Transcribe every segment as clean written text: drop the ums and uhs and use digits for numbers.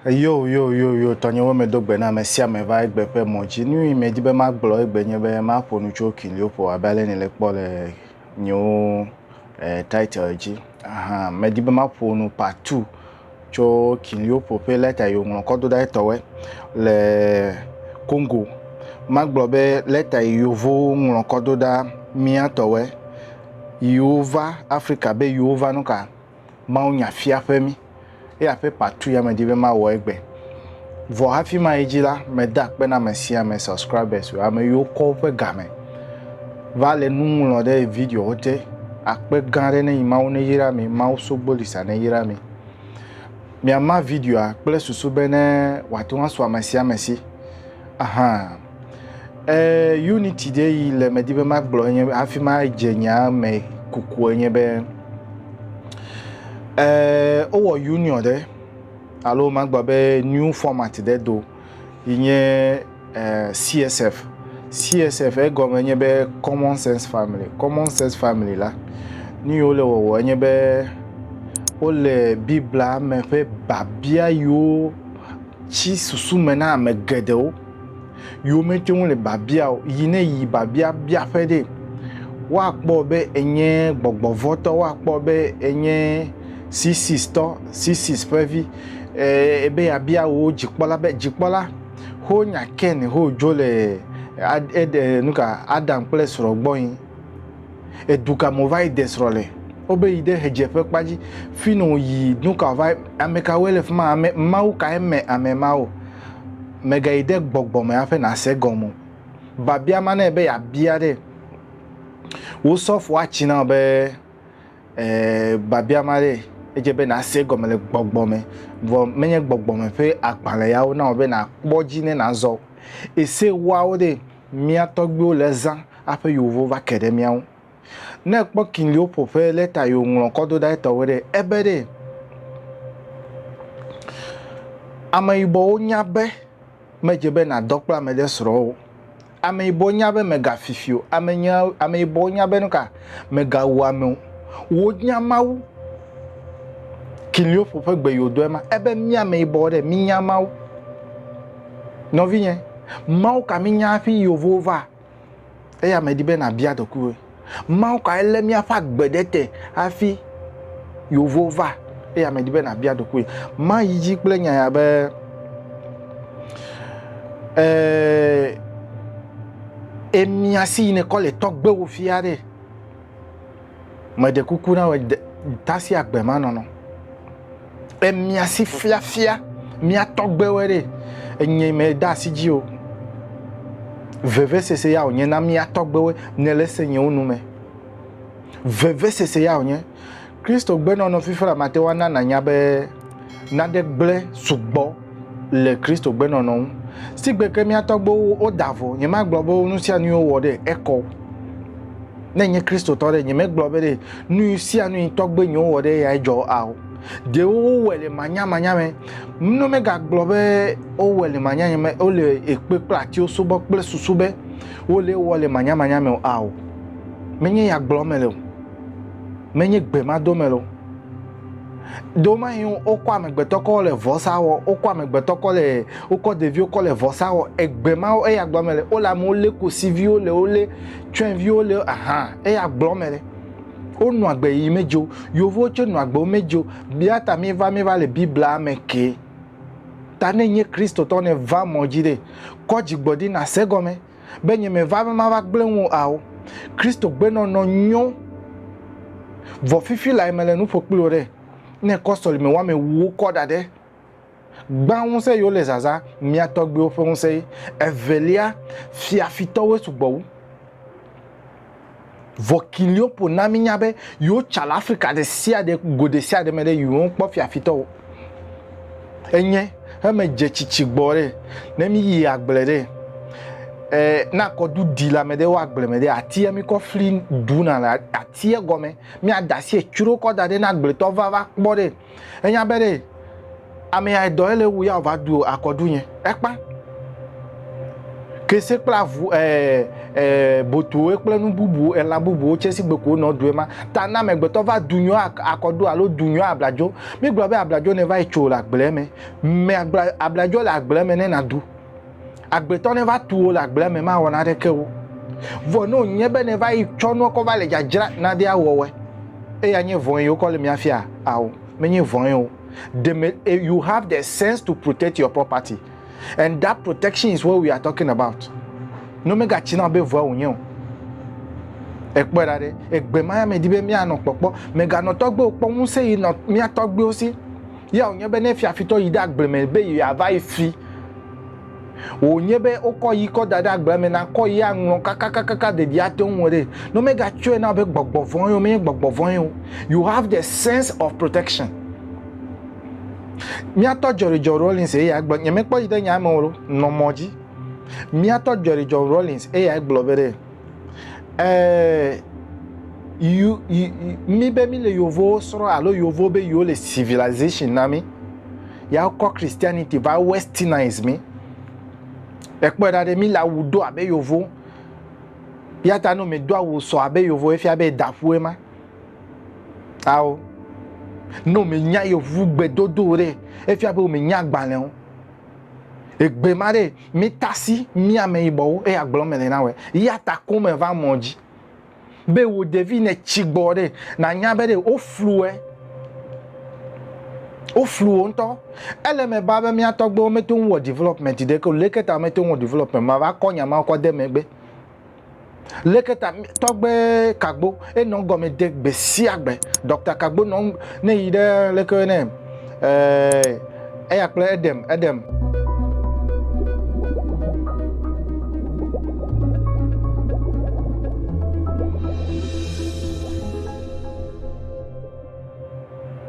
Yo, Tony wo me dogbe na me sia me va egbe pe moji ni me di be ma gblo egbe nye be ma ponu cho kinli opo abale ni le po le nyo title ji me di be ma ponu part 2 cho kinli opo pe leta yo ngon ko do da towe le Congo ma gblo be leta yo vo ngon ko do da mi atowe Yova Africa be Yova no ka ma onya fia fe mi e a fait partout ya me di be ma wo egbe vo hafi ma ejila me da pe na me sia me subscribers we ame yo ko pe game vale nu lo de video ote ape ganre ne ima one yira mi ma so bolisa ne yira mi mi ama video a ple susu be ne watu aso amasia mesi unity de le me di be ma gbo yen hafi ma jenya me kuku yen be owo union de alo magbabe new format de do inye CSF e gomenye be common sense family la ni ole wo enye be ole bibla me fe babia yo chi susu mena me gede o yo metu le babia o yine yi babia bia fe de wa gbo be enye gbogbo voto wa gbo be enye six previ ebe ya bia o jikpola ho nya ken ho jole nuka adam plus rogboyin eduka movai desrole obe ide hejefe paji fino yi nuka vai ameka wele fuma mau ka ame mau mega ide gbogbo me afa na segomo babia mana ebe ya bia de wo sofu achi na be babia mare ejebe na segomo le gbogbo me vo menye gbogbo me fe akpale yawo na obe na kpoji ne na zo ese wawo de mi atogbe o lezan afa yovo va kede miawo na kpo kinli opo fe leta yo nron kodo da to we ebe de amaibo onyabe mejebe na dokpla me de sro amaibo nyabe mega fifio amaibo nyabe no ka mega wame wo nyamawo kinli opo fe gbe yodo ema ebe mi amaibo de mi nyamawo no vinye mau ka mi nya fi yovo va eya me di be na bia dokuwe mau ka ele mi afa gbedete afi yovo va eya me di be na bia dokuwe ma yiji ple nya ya be emi asi ne ko le togbe wo fiare me de kuku na we tasi agbe ma no emi asi fia mi atogbe were enye me da siji o veve sese ya onye na mi atogbe we ne lese nye unu me veve sese ya onye Kristo gbe no fifra matewa na nya be na de gble sugbo le Kristo gbe no si gbe ke mi atogbo o davo nye ma gbobo nu sia nu o wode eko na nye Kristo to de nye me gbobe de nu sia nu togbe nye o wode ya ejo awo de o wele manya me no me ga globe o wele manya me o le ekpe plati o so bo ple susube o le wole manya me awo menye ya glomele menye gbe ma do melo do ma yun o kwa megbeto ko le vosawo o kwa megbeto ko le o ko devio ko le vosawo egbe ma o ya glomele o la mo le ko civio le o le twen vio le e ya glomele o nu agbe yi mejo yovo che nu agbe o mejo biata mi va le bibla ameke tane nye Kristo to ne va mojide ko jigbodi na segome benye me va gblenu awo Kristo gbe no nyo vo fifi la emele nu pokplo re ne kostoli me wa me wo koda de gba won se yo le zaza mi atogbe o fe won se evelia fiafito we sugbo vokilio po na minyabe yo chala Africa de sia de gode sia de me de yo po fiafito enye he me je chichigbore na mi yi agbele de na ko du di la me de wa agbele me de atie mi ko flin du na la atie gome mi adasi e churo ko da de na agbele to va gbore enya be de ame ya do ele wu ya va du akodu yen epa que c'est pla boto e kple nu bubu ela bubu chesi gbeko no duema ta na me gbeto va dunyo akodo alo dunyo ablajo mi gbo be ablajo ne va icho la gble me ablajo la gble me ne na du agbeto ne va tuo la gble me ma wona de kewo vo no nye be ne va icho no ko va le jajra na dia wowe e ya nye von yo ko le mi afia awo me nye von yo you have the sense to protect your property. And that protection is what we are talking about. No mega china be vo unyo. Ekpo dade, egbe maya me dibe mi ano popo, mega no togbe opo mu se yi no mi atogbe osi. Ya onye be ne fi afito yi da gbe me be yi ava ifi. Onye be oko yi ko dada gbe me na ko yi anwo kakakaka de dia te onwore. No mega chwe na be gbogbo von yo, me gbogbo von yo. You have the sense of protection. Miato Jorijo Rollins e ya gbo nyeme po ide nya mo no moji miato Jorijo Rollins e ya globere mi be mi le yovo soro alo yovo be yo le civilization na mi ya ko Christianity va westernize mi ekpo da de mi la wudo abe yovo ya ta no me do awo so abe yovo e fi abe dafu e ma awo no me nya yo vugbe dodo re e fi abe o me nya gbale on egbe mare mi tasi mi ame ibo e agblo me na we ya ta ko me va monji be wo devine chigbore na nya be de o flue onto ele me ba be mi atogbo me to wo development de ko leketa me to wo development ma va ko nya ma ko de megbe leketa togbe kagbo e no go me de gbe si agbe Dr. Kagbo no ne ide leke ne e ya ple edem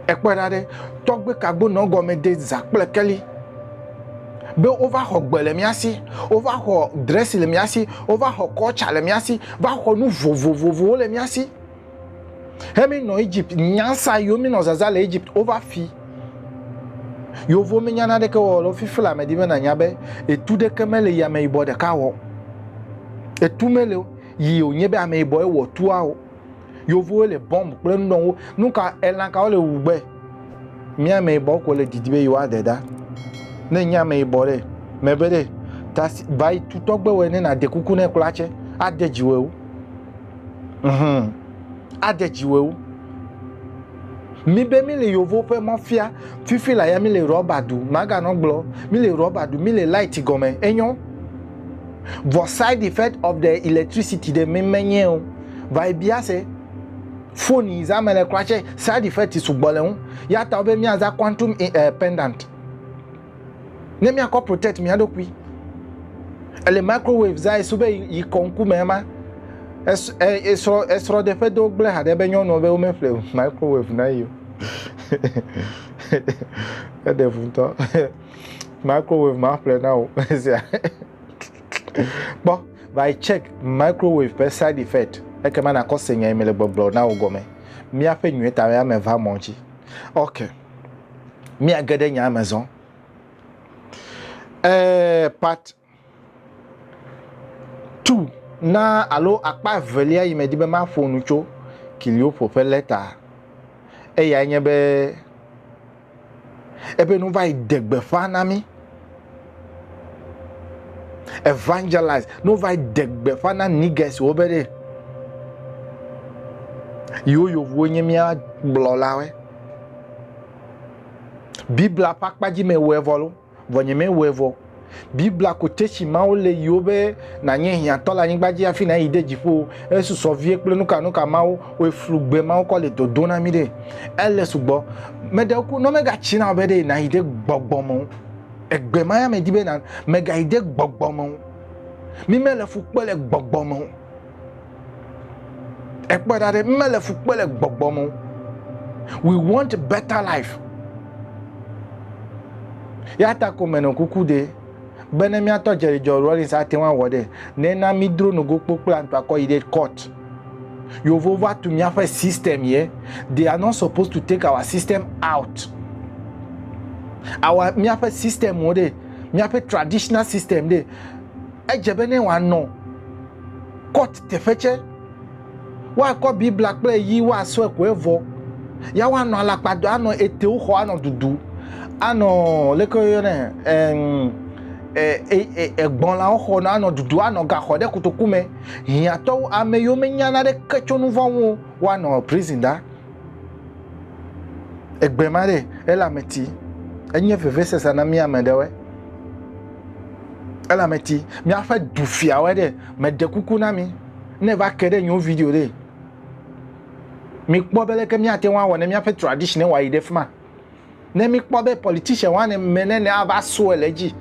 ekperade togbe Kagbo no go me de zakple keli be over ho gbele miasi over ho dress le miasi over ho culture le miasi va ho nu vovovovo le miasi hemi no Egypt nyansa yo mi no zaza le Egypt over fi yo vo mi nyana de ke wo fi fla me di me na nyabe e tu de ke mele ya me ibo de ka wo e tu mele yi onye be ame ibo e wo tu a wo yo vo le bomb ple no nuka elan ka o le ugbe mi ame ibo ko le didibe yo adeda ne nyame ibore mebere tas bai tutogbe we ne na dekuku ne klache adejiwewu adejiwewu mi be mi le yovo pe mafia fifi la ya mi le robadu maga no glo mi le robadu mi le light gome enyo the side effect of the electricity de memenye o vai biase phone izamele klache side effect isugbole ya ta obe mi aza quantum pendant ne mi akọ protect mi adokwi ele microwave za sube yi konku mema esro de fedo gble ha de benyo no be o mefle microwave na yo e de funto microwave ma play now bon vai check microwave per side effect e ke mana ko senya emele gbogbo na ogome mi afa nyu ta ya me va monchi okay mi agade nya maison part 2 na alo akpa velia imedi be ma fonu cho kilio for letter e ya nye be ebe no vai degbe fana mi evangelize no vai degbe fana niggas obere yo vonye mi a blolawe bibla pakpaji me wevolo vonyeme wevo bibla kotechi maole yobe na nye hiantola nyigbaji afi na ide jifo esu sovie ple nuka mawo we flugbe mawo ko le dodona mi de ele sugbo medeku no mega china obede na ide gbogbomo egbe maya me dibe na mega ide gbogbomo mi mele fukpele gbogbomo ekpedade mele fukpele gbogbomo we want a better life. Yata ko meno kukude bene mi ato Jorijo Rollins ati wan wode ne na mi dro no go plan to akọ ide court you over to mi afa system here they are not supposed to take our system out our mi afa system wode mi afa traditional system de ejebene wa no court tefeche wa ko bi black play yi wa so ko evo ya wa no alapado ano ete uho ano dudu ano leko yone egbon la oho na ano dudu ano ga ho de kutokume hiato ameyo menyana de kechonu vonwo wa no prison da egbemare elameti enye fefese sana mi amedewe elameti mi afa dufia we de mede kuku na mi never kede nyo video de mi kpo bele ke mi ate wa wona mi afa tradition wa ide fuma ne mi kpo be politician wa ne menene aba so eleji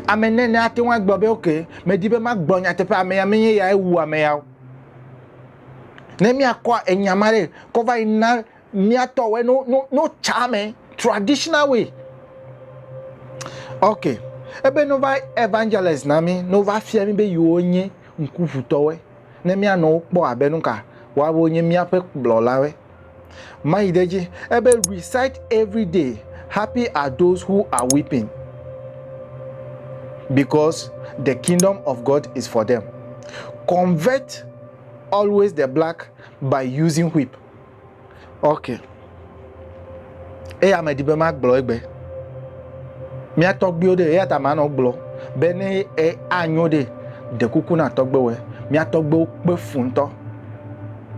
amenene ate wa gbo be okay me di be ma gbonya te pa ame me ya ewu ame ya ne mi akwa enyamare cover ina mi ato we no charme traditional way okay ebe nova evangelist na mi nova fia mi be yo onye nkufuto we ne mi ano kpo abenu ka wa wo onye mi ape blola we my ideji ebe recite every day happy are those who are weeping because the kingdom of God is for them. Convert always the black by using whip. Okay. Eya me di be ma glo egbe. Mi atogbe ode eya ta ma no glo. Be ne anyo de kuku na togbe we. Mi atogbe ope fun to.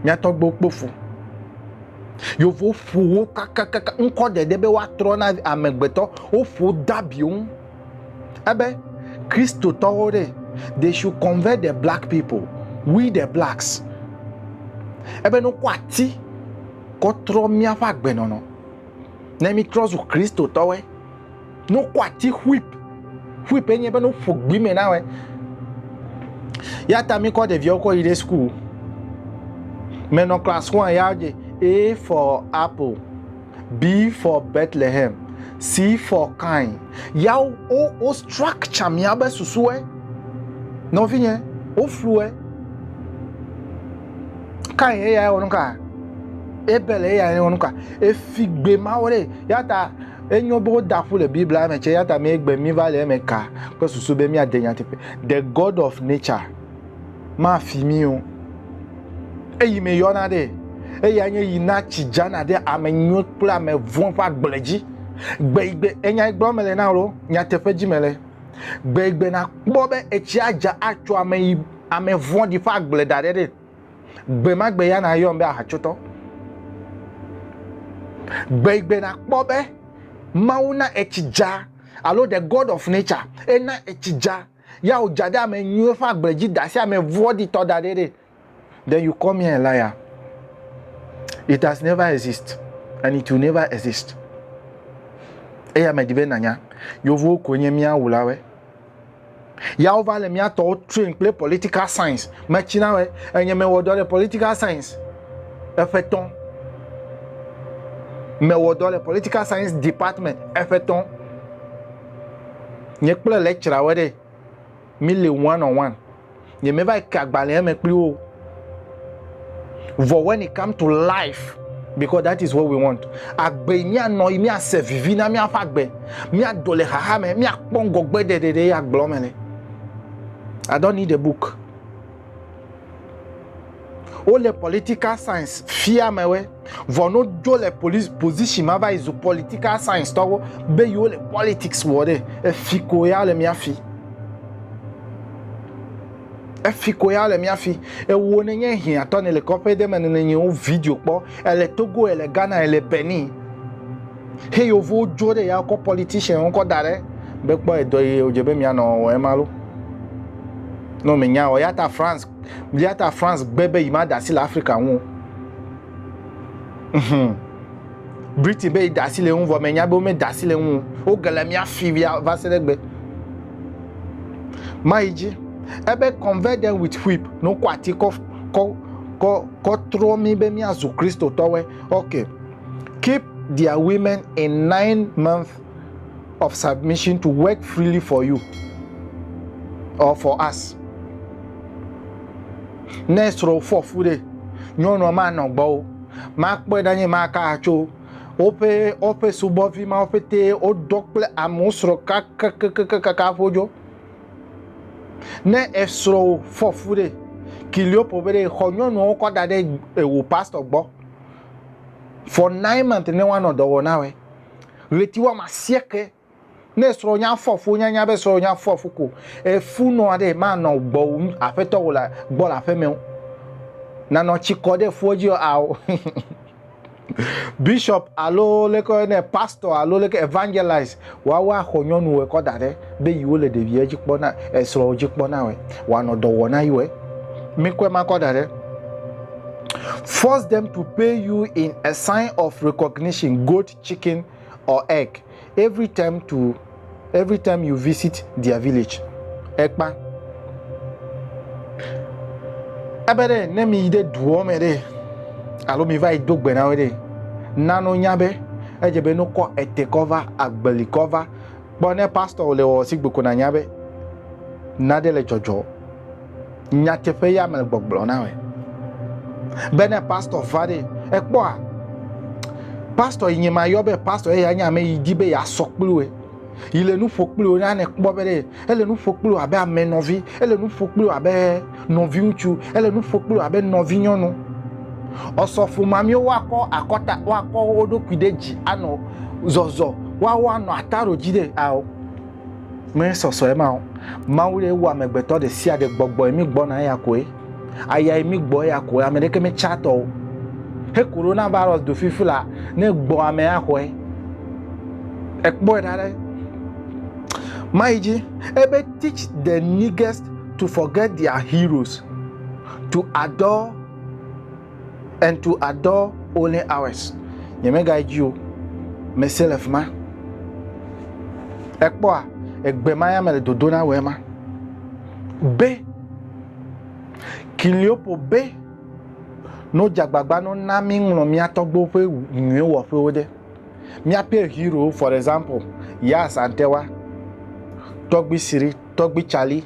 Mi atogbe ope fun. Yo vo fu kaka nko de be wa tro na amegbeto o fu dabiun. Ebe Christo tore, they should convert the black people, we the blacks. Ebe no kwati kotro mia fagbe no. Nemi cross Christo tore. No kwati whip enye be no fogbi me na we. Ya tami ko de vioko ide school. Me no class 1 yaje A for apple, B for Bethlehem, C for Cain. Ya o structure mi abe susue. No finye, o flue. Cain ya onuka. Ebele ya onuka. E figbe ma ore. Ya ta enyo bo da fu le Bible me che ya ta me egbe mi vale me ka. Ko susube mi adenya tepe. The God of nature. Ma fi mi o. Eyi me yona de. Eyi anye yi na chijana de amenyo pla me von fa gbeleji. Gbe enya igbo mele na ro nya tefeji mele gbe na gbo be echi aja acho ame von di fa gble dade de gbe ma gbe ya na yo mbe ahachoto gbe na gbo be mauna echija alo the God of nature ena echija ya o jade ame nyu fa gbeleji dasi ame von di to dade de. Then you come here a liar. It has never existed and it will never exist. Eya me dibe nanya yovo konye mia wulawe ya ovale mia to train play political science me china we enye me wodo le political science efeton me wodo le political science department efeton nye play lecturer we de mille one on one nye me va kagbale me pli o for when it come to life. Because that is what we want. Agbe mi ano mi asevivi na mi afagbe. Mi adole haha me mi akpongo gbe de agblomele. I don't need a book. All the political science fear me we. Vono do le police position ma ba is political science to be yo le politics wode. E fiko ya le mi afi. Efiko ya le miafi e wo ne nye hin ato ne le kope de men ne nye o video po ele Togo ele Ghana ele Benin he yo vo jode ya ko politician on ko dare be po edo ye ojebe mi ano o e malo no me nya o ya ta France bebe ima da si Africa won Britain be da si le won vo me nya be o me da si le won o gele miafi va se legbe maiji ebe convert them with whip no kwati ko throw me be mi azu Christo towe. Okay, keep their women in 9 months of submission to work freely for you or for us. Next row for food no man no gbo mak boy danye maka acho ope subovi ma opete o dokple amusro ka fojo Ne esro fofude kilio pobere khonyo no ko dade ewo pastor gbo for 9 months ne wa no do na we reti wa masieke ne esro nya fofu nya be so nya fofu ko e fu no ade ma no gbo afeto wala gbo la fe me na no chikode fuoji aw bishop alo leko ne pastor alo leko evangelize wa khonyo no we ko dade be yiwo le de vie jikpo na esro jikpo na we wa no do wona yiwe force them to pay you in a sign of recognition, goat, chicken, or egg every time you visit their village. Ekpa. Abere ne mi ide duo mere. Alo mi va idogbe na we de. Nano nyabe ejebe no ko etekova agbelikova. Bone pastor le o sigbuko na nyabe. Nade le jojo. Nyatefe ya mel gbogblo na we bene pastor fade ekpo a pastor yinyema yobe pastor ya nya me yidibe ya sokplu we ile nu fokplu na ne kpo bere ele nu fokplu abe amenovi ele nu fokplu abe novi uchu ele nu fokplu abe novi nyonu osofu mami wako akota wako odokwideji ano zozo wa no ataro jide awo me soso e ma mawure wa megbeto de sia de gbogbo emi gbo na ya ko aya emi gbo ya ko amerike me chato he coronavirus do fifula ne gbo ame ya ko ekbo dare maiji ebe teach the niggas to forget their heroes, to adore only ours. Yeme guide you myself ma ekpo a egbema ya mele dodona wema be kiliopo be no jagbagba no na mi nro mi atogbo fe nwe wo fe ode mi ape hero for example ya santewa togbi siri togbi chali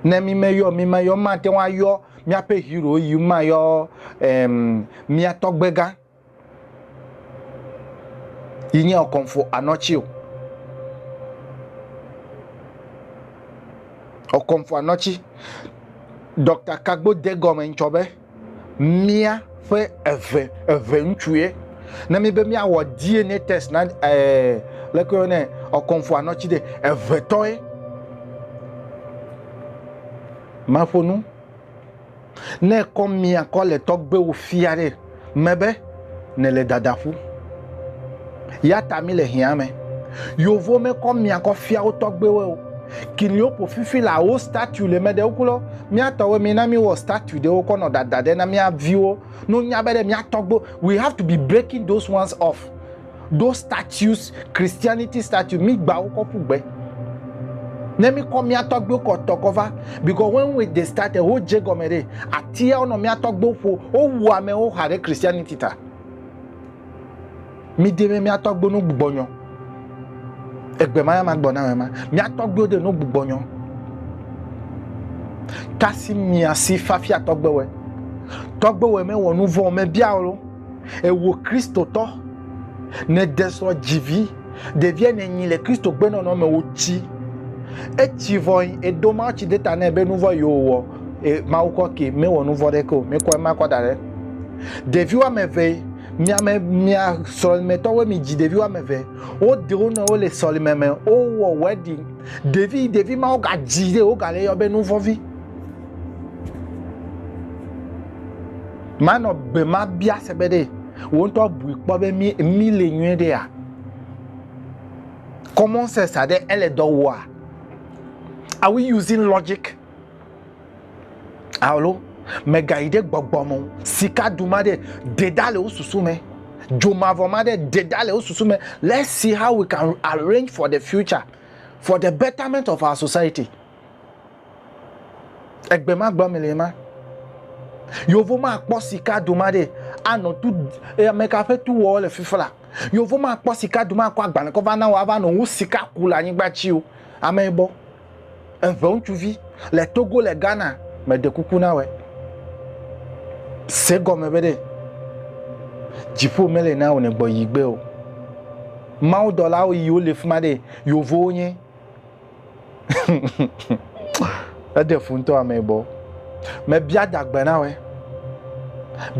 ne mi meyo ma te wa yo mi ape hero yi ma yo mi atogbega yinye okonfo anochi okonfo anochi Dr. Kagbo Degome nchobe mia fe eve ntue na mi be mi awo DNA test na leko ne okonfo anochi de eve toy mafonu ne kom mi akole togbe o fiare mebe ne le dadafu ya tami le hiame yovo me kom mi akọ fia o togbe we kinyo po fifi la o statue le mede okulo mi atawe mi na mi wo statue de okono dadade na mi avio no nyabede mi atogbo. We have to be breaking those ones off, those statues, Christianity statue mi gba okopugbe na mi kom mi atogbo ko tokova because when they started o jegomere atia ono mi atogbo fo o wu ame o hare Christianity ta mi de mi atogbo no gbonyo egbema ya magbona wema mi atogbo de no gbonyo kasi mi asi fafi atogbo we me wonu vo me biaolo e wo Kristo to ne deso jivi devient ni le Kristo gbe no me ochi e voin e doma chi deta na be nouveau yo wo e ma uko ki me wonu vo de ko me ko ma ko dare devi wa me ve mia sol meto we mi ji devi wa me ve o de o no le sol meme o wo wedding devi ma o ga jide o ga le yo be nouveau vi mano be ma bia sebede won to bu ipo be mi le nwe de a comment ça de elle do wa. Are we using logic? Allo mega ide gbogbomo sika dumade dedale osusume jomavomade dedale osusume. Let's see how we can arrange for the future, for the betterment of our society. Egbema gbamelema yovoma akpo sika dumade ano tu meka fe tu wo le fifala yovoma akpo sika duma kwa agbane ko va na wa va no sika kula yin gba chi o amebo envon tu vi le Togo le Ghana me de kuku na we se gome bede jipo mele na o ne gbo yigbe o ma o dola o yi o le fuma de yovo yin Ede funto amebo. Me bia dagbe na we.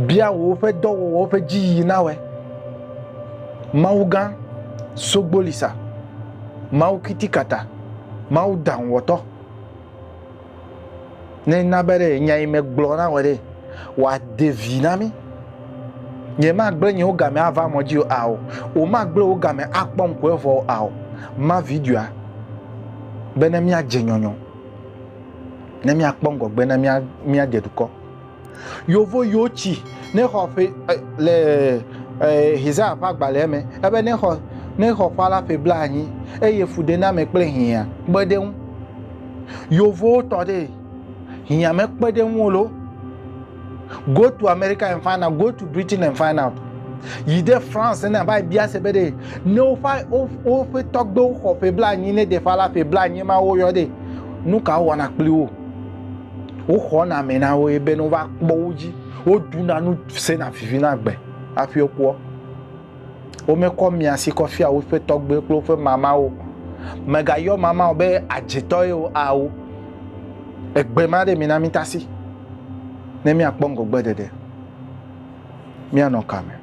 Bia wo fe do wo fe ji na we. Maugan sogbolisa. Mau kitikata. Mau dan woto. Ne nabere nyai me glo na we de. Wa devina mi. Nye ma gble nye oga me ava moji o ao. O ma gble oga me akpon ko fo ao. Ma video a. Bene mi ajenyonyo. Ne mi akpon go gbe na mi adeduko. Yovo yochi ne ho fe le hiza pa gbale me. Ebe ne ho fala fe bla anyi. Eye fude na me kple hiya. Gbedeun. Yovo to de. Hiya me gbedeun lo. Go to America and find out. Go to Britain and find out. You there France and buy bia sebede. No fi o fe talk do ho fe bla nyi ne de fala fe bla nyi ma wo yo de. Nu ka wo na kpli o. O ho na me na wo ebe no va gbo oji. O du na nu se na fifi na gbe. Afi okwo. O me ko mi asi ko fi a o fe talk gbe klo fe mama o. Mega yo mama o be ajeto yo a o. Egbe ma de mi na mitasi. Ne mi akpon go gbe dede. Mi anokame.